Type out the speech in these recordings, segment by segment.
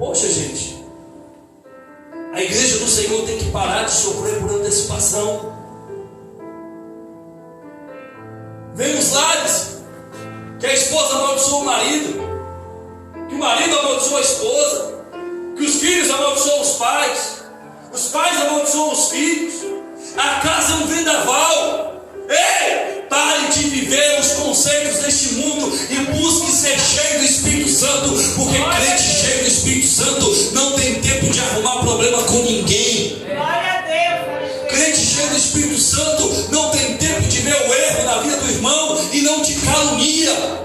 Poxa, gente, a igreja do Senhor tem que parar de sofrer por antecipação. Vemos lares que a esposa amaldiçoa o marido, que o marido amaldiçoa a esposa, que os filhos amaldiçoam os pais amaldiçoam os filhos, a casa é um vendaval. Ei, pare de viver os conceitos deste mundo e busque ser cheio do Espírito Santo, porque crente cheio do Espírito Santo não tem tempo de arrumar problema com ninguém. Glória a Deus. Crente cheio do Espírito Santo não tem tempo de ver o erro na vida do irmão e não te calunia.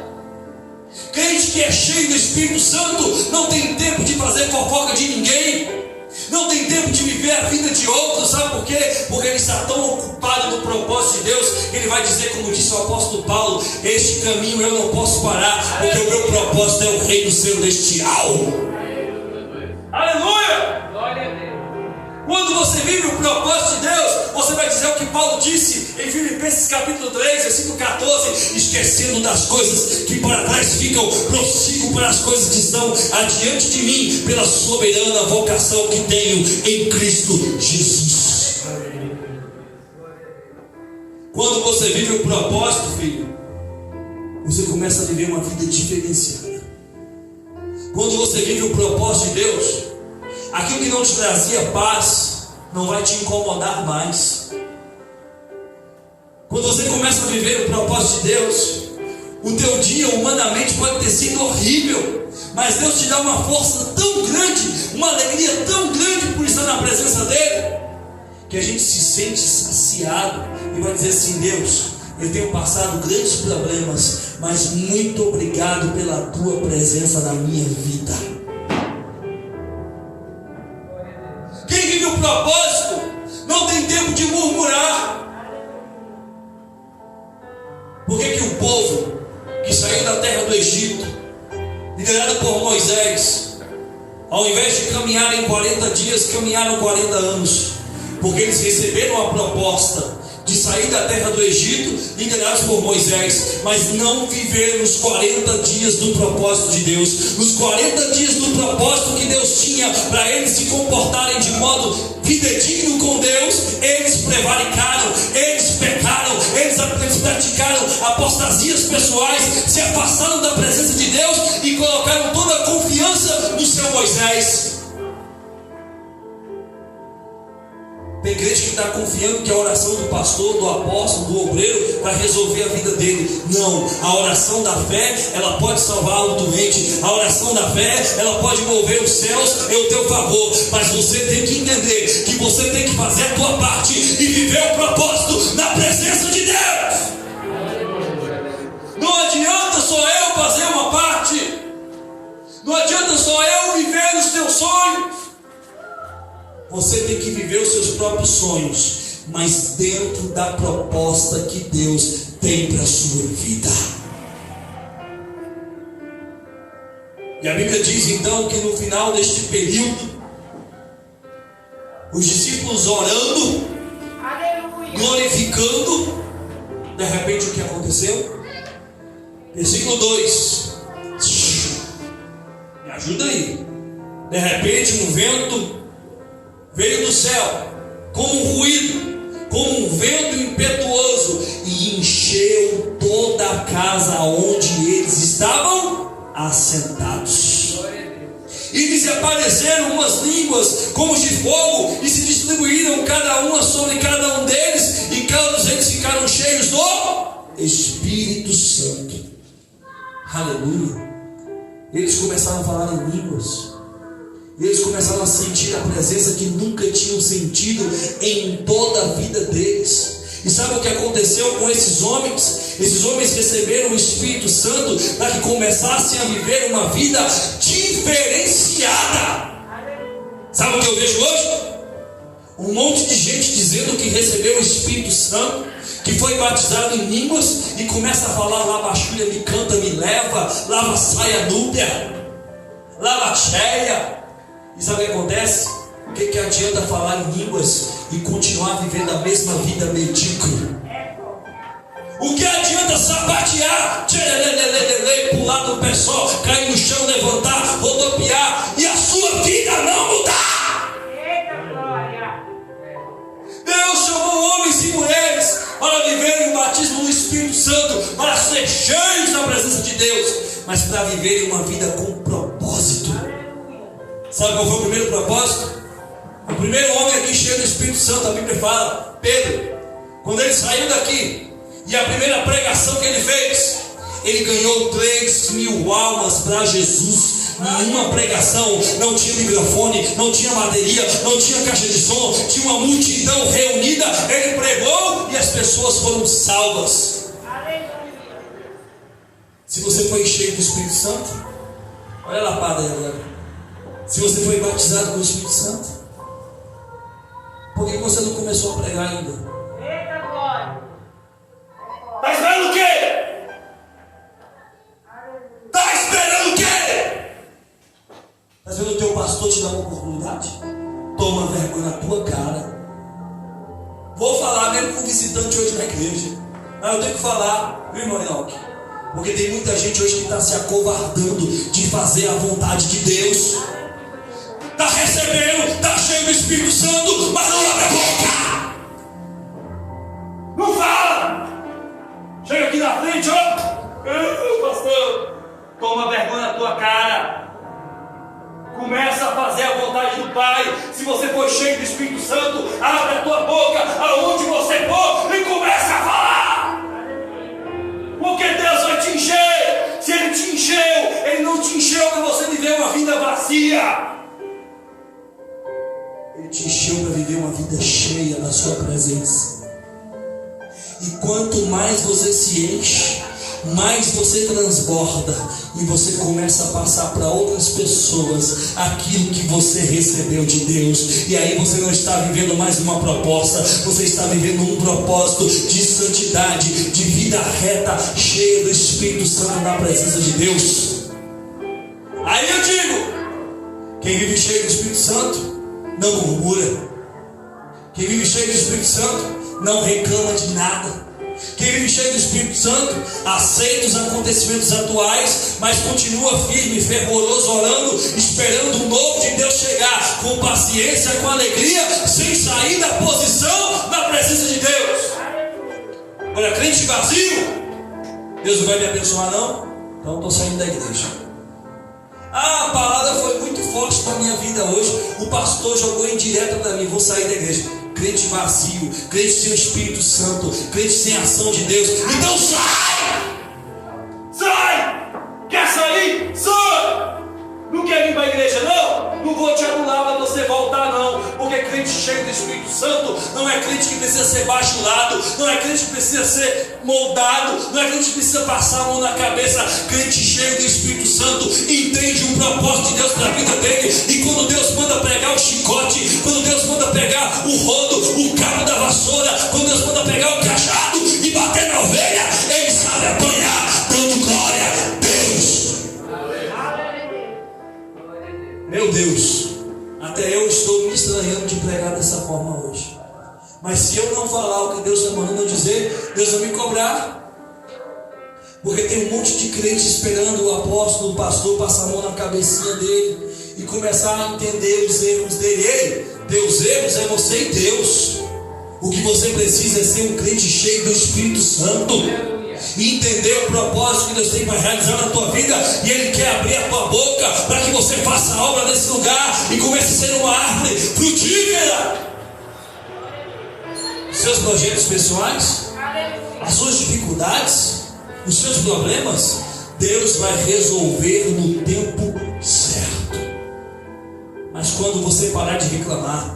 Crente que é cheio do Espírito Santo não tem tempo de fazer fofoca de ninguém, não tem tempo de viver a vida de outros. Sabe por quê? Porque ele está tão ocupado no propósito de Deus que ele vai dizer, como disse o apóstolo Paulo: este caminho eu não posso parar, porque o meu propósito é o reino celestial. Aleluia! Glória a Deus. Quando você vive o propósito de Deus, você vai dizer o que Paulo disse em Filipenses capítulo 3, versículo 14: esquecendo das coisas que para trás ficam, prossigo para as coisas que estão adiante de mim, pela soberana vocação que tenho em Cristo Jesus. Quando você vive o propósito, filho, você começa a viver uma vida diferenciada. Quando você vive o propósito de Deus, aquilo que não te trazia paz não vai te incomodar mais. Quando você começa a viver o propósito de Deus, o teu dia humanamente pode ter sido horrível, mas Deus te dá uma força tão grande, uma alegria tão grande por estar na presença dEle, que a gente se sente saciado e vai dizer assim: Deus, eu tenho passado grandes problemas, mas muito obrigado pela tua presença na minha vida. Quem vive o propósito não tem tempo de murmurar. Por que o povo que saiu da terra do Egito, liderado por Moisés, ao invés de caminharem 40 dias, caminharam 40 anos? Porque eles receberam a proposta de sair da terra do Egito, liderados por Moisés, mas não viveram os 40 dias do propósito de Deus. Os 40 dias do propósito que Deus tinha para eles se comportarem de modo fidedigno com Deus, eles prevaricaram, eles pecaram, eles praticaram apostasias pessoais, se afastaram da presença de Deus e colocaram toda a confiança no seu Moisés. Tem crente que está confiando que a oração do pastor, do apóstolo, do obreiro vai resolver a vida dele. Não, a oração da fé, ela pode salvar o doente. A oração da fé, ela pode mover os céus em teu favor. Mas você tem que entender que você tem que fazer a tua parte e viver o propósito na presença de Deus. Não adianta só eu fazer uma parte. Não adianta só eu viver os teus sonhos. Você tem que viver os seus próprios sonhos, mas dentro da proposta que Deus tem para a sua vida. E a Bíblia diz então que no final deste período, os discípulos orando, Aleluia. glorificando, de repente o que aconteceu? Versículo 2. Me ajuda aí. De repente um vento veio do céu, como um ruído, como um vento impetuoso, e encheu toda a casa onde eles estavam assentados. E lhes apareceram umas línguas como de fogo, e se distribuíram cada uma sobre cada um deles, e todos eles ficaram cheios do Espírito Santo. Aleluia. Eles começaram a falar em línguas. E eles começaram a sentir a presença que nunca tinham sentido em toda a vida deles. E sabe o que aconteceu com esses homens? Esses homens receberam o Espírito Santo para que começassem a viver uma vida diferenciada. Sabe o que eu vejo hoje? Um monte de gente dizendo que recebeu o Espírito Santo, que foi batizado em línguas, e começa a falar: lava a chulha, me canta, me leva, lava a saia núbia, lava a cheia. E sabe o que acontece? O que adianta falar em línguas e continuar vivendo a mesma vida medíocre? O que adianta sapatear, pular do pé só, cair no chão, levantar, rodopiar, e a sua mas para viverem uma vida com propósito. Sabe qual foi o primeiro propósito? O primeiro homem aqui cheio do Espírito Santo, a Bíblia fala, Pedro, quando ele saiu daqui, e a primeira pregação que ele fez, ele ganhou 3.000 almas para Jesus. Nenhuma pregação, não tinha microfone, não tinha bateria, não tinha caixa de som, tinha uma multidão reunida, ele pregou e as pessoas foram salvas. Se você foi cheio do Espírito Santo, olha lá para ela. Se você foi batizado com o Espírito Santo, por que você não começou a pregar ainda? Eita glória! Está esperando o quê? Está esperando o quê? Está esperando o teu pastor te dar uma oportunidade? Toma vergonha na tua cara. Vou falar mesmo com um visitante hoje na igreja, mas eu tenho que falar, viu, irmão Enoque? Porque tem muita gente hoje que está se acovardando de fazer a vontade de Deus. Está recebendo, está cheio do Espírito Santo, mas não abre a boca. Não fala. Chega aqui na frente, ó. Pastor, toma vergonha na tua cara. Começa a fazer a vontade do Pai. Se você for cheio do Espírito Santo, abre a tua boca aonde você for e começa a falar. Porque Deus vai te encher. Se Ele te encheu, Ele não te encheu para você viver uma vida vazia. Ele te encheu para viver uma vida cheia da sua presença. E quanto mais você se enche, mais você transborda e você começa a passar para outras pessoas aquilo que você recebeu de Deus. E aí você não está vivendo mais uma proposta, você está vivendo um propósito de santidade, de vida reta, cheia do Espírito Santo na presença de Deus. Aí eu digo, quem vive cheio do Espírito Santo não murmura. Quem vive cheio do Espírito Santo não reclama de nada. Quem vive cheio do Espírito Santo aceita os acontecimentos atuais, mas continua firme, fervoroso, orando, esperando o novo de Deus chegar, com paciência, com alegria, sem sair da posição na presença de Deus. Olha, crente vazio, Deus não vai me abençoar não? Então estou saindo da igreja. A palavra foi muito forte na minha vida hoje, o pastor jogou indireta para mim, vou sair da igreja. Crente vazio, crente sem o Espírito Santo, crente sem a ação de Deus. Então sai! Sai! Quer sair? Sai! Não quer vir para a igreja não? Não vou te anular para você voltar não. Porque crente cheio do Espírito Santo não é crente que precisa ser bajulado, não é crente que precisa ser moldado, não é crente que precisa passar a mão na cabeça. Crente cheio do Espírito Santo entende o propósito de Deus para a vida dele. E quando Deus manda pregar o chicote, quando Deus manda pegar o rodo, o cabo da vassoura, quando Deus manda pegar o cajado e bater na ovelha, ele sabe apanhar, dando glória a Deus. Meu Deus, até eu estou me estranhando de pregar dessa forma hoje. Mas se eu não falar o que Deus está mandando eu dizer, Deus vai me cobrar. Porque tem um monte de crente esperando o apóstolo, o pastor passar a mão na cabecinha dele e começar a entender os erros dele. Ei, teus erros é você e Deus. O que você precisa é ser um crente cheio do Espírito Santo e entender o propósito que Deus tem para realizar na tua vida. E Ele quer abrir a tua boca para que você faça a obra nesse lugar e comece a ser uma árvore frutífera. Seus projetos pessoais, as suas dificuldades, os seus problemas, Deus vai resolver no tempo certo. Mas quando você parar de reclamar,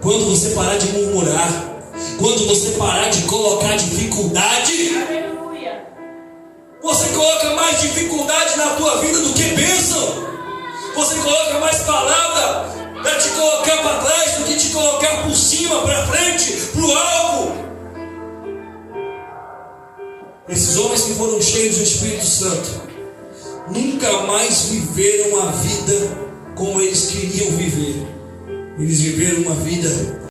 quando você parar de murmurar, quando você parar de colocar dificuldade, você coloca mais dificuldade na tua vida do que bênção. Você coloca mais palavra para te colocar para trás do que te colocar por cima, para frente, para o alvo. Esses homens que foram cheios do Espírito Santo nunca mais viveram a vida como eles queriam viver. Eles viveram uma vida